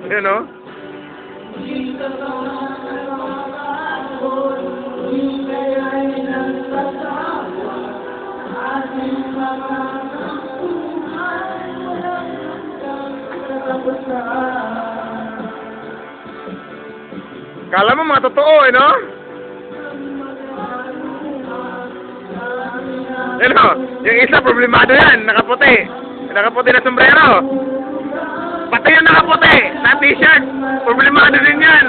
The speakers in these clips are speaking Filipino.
Yun, no? Kala mo mga totoo, eh, no? Ano? Yung isa, problemado yan. Nakaputi. Nakaputi na sombrero. Pati yung nakaputi na t-shirt. Problemado din yan.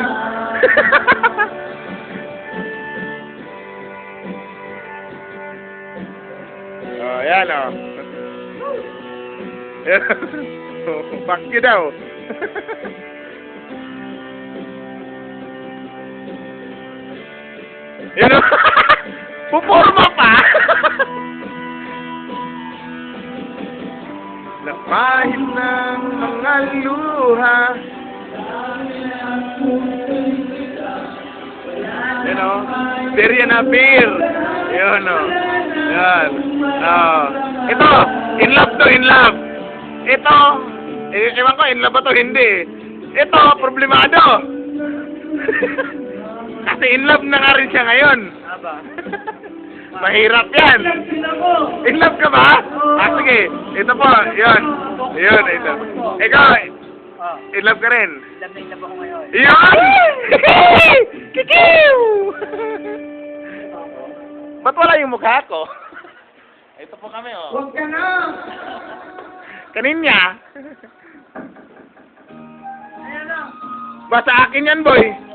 Oh, yan, oh. Fuck you daw. Yan, oh. Puporma pa. Napahid ng mga luha. You know, Syria na beer. Yun, no. Yan. Oh. Ito, in love to, in love. Ito, ewan ko, in love ba to? Hindi. Ito, problemado. Kasi in love na nga rin siya ngayon. Mahirap yan. In love ka ba? Ah, sige. Ito po, yun. Yun, ito. Ikaw, in love ka rin? In love ako ngayon. Yun! Kikiw! Ba't wala yung mukha ko? Ito po kami, oh. Huwag ka na! Kaninya? Ayan na! Ba sa akin yan, boy?